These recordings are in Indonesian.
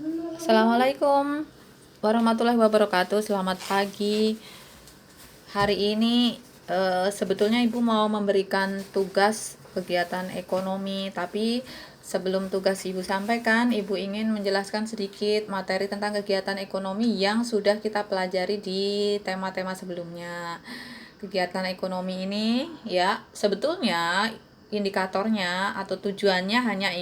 Assalamualaikum warahmatullahi wabarakatuh. Selamat pagi. Hari ini sebetulnya Ibu mau memberikan tugas kegiatan ekonomi, tapi sebelum tugas Ibu sampaikan, Ibu ingin menjelaskan sedikit materi tentang kegiatan ekonomi yang sudah kita pelajari di tema-tema sebelumnya. Kegiatan ekonomi ini ya sebetulnya indikatornya atau tujuannya hanya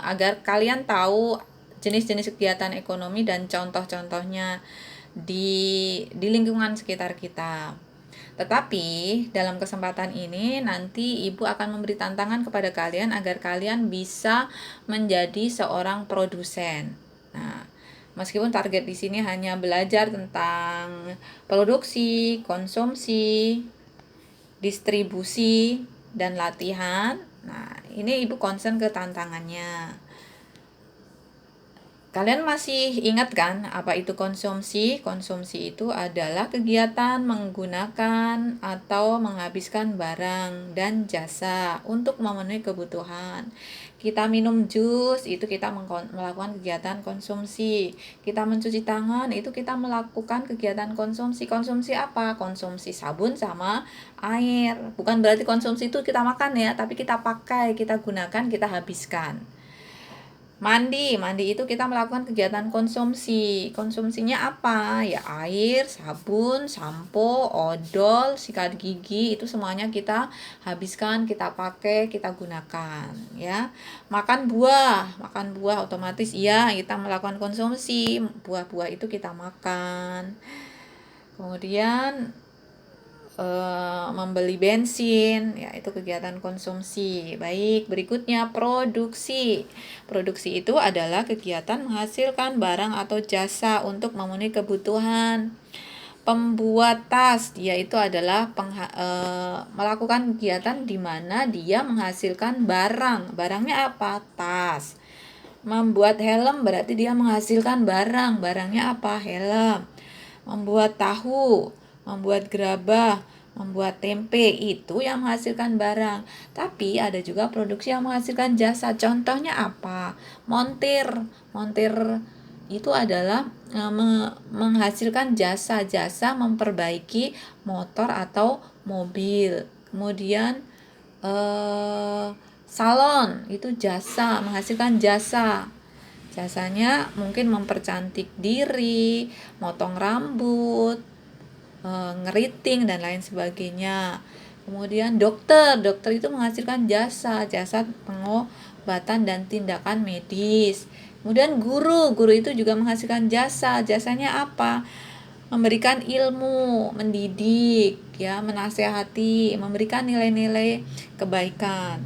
agar kalian tahu jenis-jenis kegiatan ekonomi dan contoh-contohnya di lingkungan sekitar kita. Tetapi dalam kesempatan ini nanti Ibu akan memberi tantangan kepada kalian agar kalian bisa menjadi seorang produsen. Nah, meskipun target di sini hanya belajar tentang produksi, konsumsi, distribusi, dan latihan. Nah, ini Ibu concern ke tantangannya. Kalian masih ingat kan apa itu konsumsi? Konsumsi itu adalah kegiatan menggunakan atau menghabiskan barang dan jasa untuk memenuhi kebutuhan. Kita minum jus, itu kita melakukan kegiatan konsumsi. Kita mencuci tangan, itu kita melakukan kegiatan konsumsi. Konsumsi apa? Konsumsi sabun sama air. Bukan berarti konsumsi itu kita makan ya, tapi kita pakai, kita gunakan, kita habiskan. Mandi itu kita melakukan kegiatan konsumsi. Konsumsinya apa? Ya air, sabun, sampo, odol, sikat gigi, itu semuanya kita habiskan, kita pakai, kita gunakan, ya. Makan buah otomatis ya kita melakukan konsumsi. Buah-buah itu kita makan. Kemudian membeli bensin, ya itu kegiatan konsumsi. Baik, berikutnya produksi. Produksi itu adalah kegiatan menghasilkan barang atau jasa untuk memenuhi kebutuhan. Pembuat tas, dia itu adalah melakukan kegiatan di mana dia menghasilkan barang. Barangnya apa? Tas. Membuat helm berarti dia menghasilkan barang. Barangnya apa? Helm. Membuat tahu, membuat gerabah, membuat tempe, itu yang menghasilkan barang. Tapi ada juga produksi yang menghasilkan jasa. Contohnya apa? Montir itu adalah menghasilkan jasa-jasa memperbaiki motor atau mobil. Kemudian salon itu jasa, menghasilkan jasa. Jasanya mungkin mempercantik diri, motong rambut, ngeriting, dan lain sebagainya. Kemudian dokter itu menghasilkan jasa pengobatan dan tindakan medis. Kemudian guru itu juga menghasilkan jasanya apa? Memberikan ilmu, mendidik, ya, menasehati, memberikan nilai-nilai kebaikan.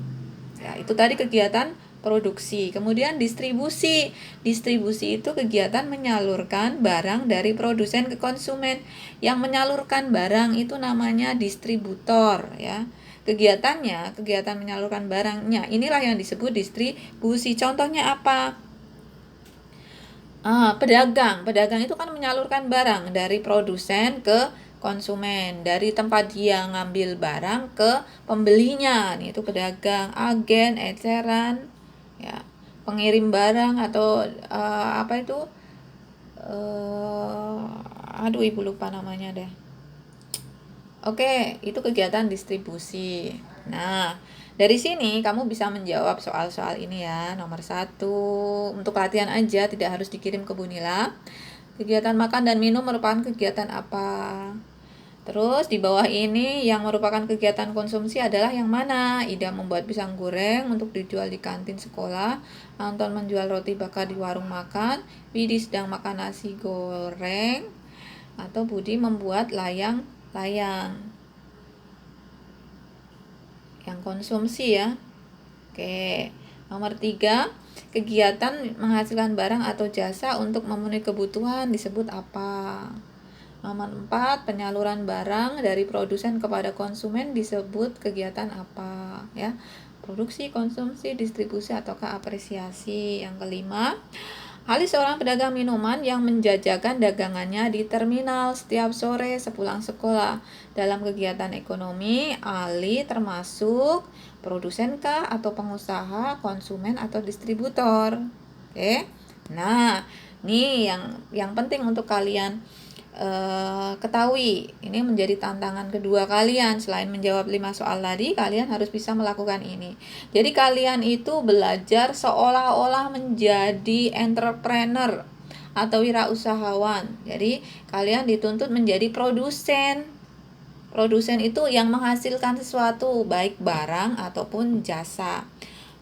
Ya, itu tadi kegiatan produksi. Kemudian distribusi itu kegiatan menyalurkan barang dari produsen ke konsumen. Yang menyalurkan barang itu namanya distributor, ya. Kegiatan menyalurkan barangnya inilah yang disebut distribusi. Contohnya apa? Pedagang itu kan menyalurkan barang dari produsen ke konsumen, dari tempat dia ngambil barang ke pembelinya. Nih, itu pedagang. Agen, eceran, ya, pengirim barang atau apa itu? Aduh, Ibu lupa namanya deh. Oke, itu kegiatan distribusi. Nah, dari sini kamu bisa menjawab soal-soal ini ya. Nomor 1, untuk latihan aja, tidak harus dikirim ke Bunila. Kegiatan makan dan minum merupakan kegiatan apa? Terus di bawah ini yang merupakan kegiatan konsumsi adalah yang mana? Ida membuat pisang goreng untuk dijual di kantin sekolah, Anton menjual roti bakar di warung makan, Widi sedang makan nasi goreng, atau Budi membuat layang-layang. Yang konsumsi ya. Oke. Nomor 3, kegiatan menghasilkan barang atau jasa untuk memenuhi kebutuhan disebut apa? Nomor 4, penyaluran barang dari produsen kepada konsumen disebut kegiatan apa, ya? Produksi, konsumsi, distribusi, ataukah apresiasi. Yang kelima, Ali seorang pedagang minuman yang menjajakan dagangannya di terminal setiap sore sepulang sekolah. Dalam kegiatan ekonomi, Ali termasuk produsenkah atau pengusaha, konsumen, atau distributor? Oke. Nah, Ini yang penting untuk kalian ketahui. Ini menjadi tantangan kedua kalian. Selain menjawab 5 soal tadi, kalian harus bisa melakukan ini. Jadi kalian itu belajar seolah-olah menjadi entrepreneur atau wirausahawan. Jadi kalian dituntut menjadi produsen. Produsen itu yang menghasilkan sesuatu, baik barang ataupun jasa.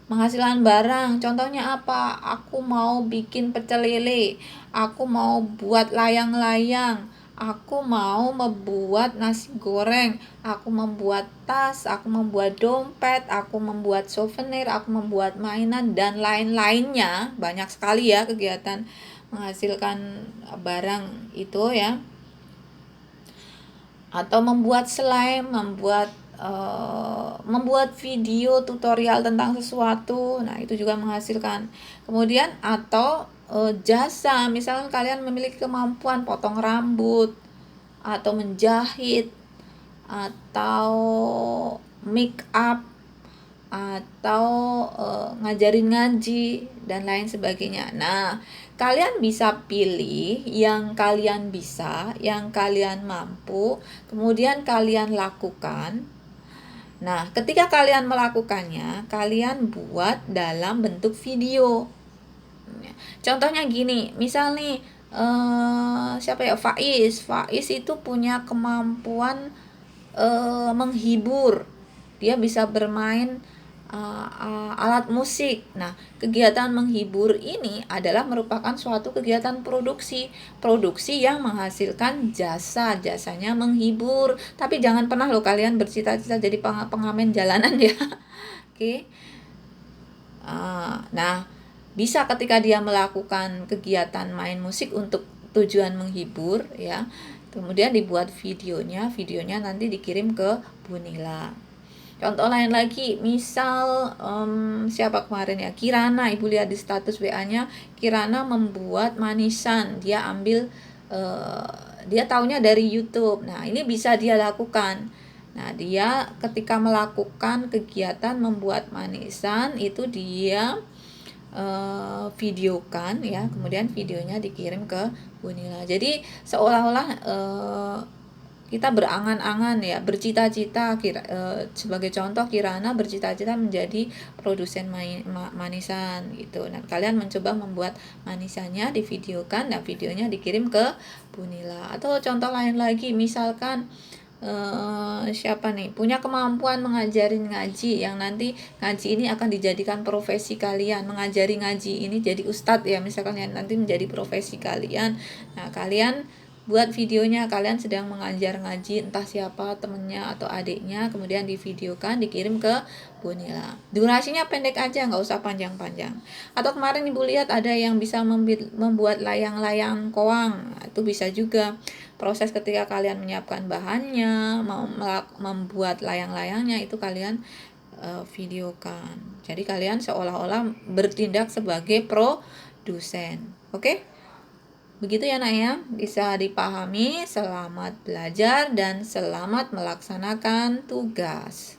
Menghasilkan barang, contohnya apa? Aku mau bikin pecel lele, aku mau buat layang-layang, aku mau membuat nasi goreng, aku membuat tas, aku membuat dompet, aku membuat souvenir, aku membuat mainan, dan lain-lainnya. Banyak sekali ya kegiatan menghasilkan barang itu ya. Atau membuat slime, membuat video tutorial tentang sesuatu. Nah, itu juga menghasilkan. Kemudian atau jasa, misalnya kalian memiliki kemampuan potong rambut atau menjahit atau make up atau ngajarin ngaji dan lain sebagainya. Nah, kalian bisa pilih yang kalian bisa, yang kalian mampu, kemudian kalian lakukan. Nah, ketika kalian melakukannya, kalian buat dalam bentuk video. Contohnya gini, misal nih siapa ya, Faiz itu punya kemampuan menghibur. Dia bisa bermain alat musik. Nah, kegiatan menghibur ini adalah merupakan suatu kegiatan produksi yang menghasilkan jasanya menghibur. Tapi jangan pernah loh kalian bercita-cita jadi pengamen jalanan ya. Oke. Nah, bisa ketika dia melakukan kegiatan main musik untuk tujuan menghibur ya, kemudian dibuat videonya nanti dikirim ke Bunila. Contoh lain lagi, misal siapa kemarin ya, Kirana, ibu lihat di status WA-nya, Kirana membuat manisan, dia ambil dia taunya dari YouTube. Nah, ini bisa dia lakukan. Nah, dia ketika melakukan kegiatan membuat manisan itu dia videokan ya, kemudian videonya dikirim ke Bunila. Jadi seolah-olah kita berangan-angan ya, bercita-cita sebagai contoh Kirana bercita-cita menjadi produsen manisan gitu. Nah, kalian mencoba membuat manisannya, divideokan dan videonya dikirim ke Bunila. Atau contoh lain lagi, misalkan siapa nih punya kemampuan mengajarin ngaji, yang nanti ngaji ini akan dijadikan profesi kalian, mengajari ngaji ini jadi ustadz ya, misalkan yang nanti menjadi profesi kalian. Nah, kalian buat videonya, kalian sedang mengajar ngaji entah siapa temennya atau adiknya, kemudian divideokan dikirim ke Bunila. Durasinya pendek aja, nggak usah panjang-panjang. Atau kemarin ibu lihat ada yang bisa membuat layang-layang koang. Nah, itu bisa juga. Proses ketika kalian menyiapkan bahannya, membuat layang-layangnya itu kalian videokan. Jadi kalian seolah-olah bertindak sebagai produsen. Oke? Begitu ya nak ya, bisa dipahami. Selamat belajar dan selamat melaksanakan tugas.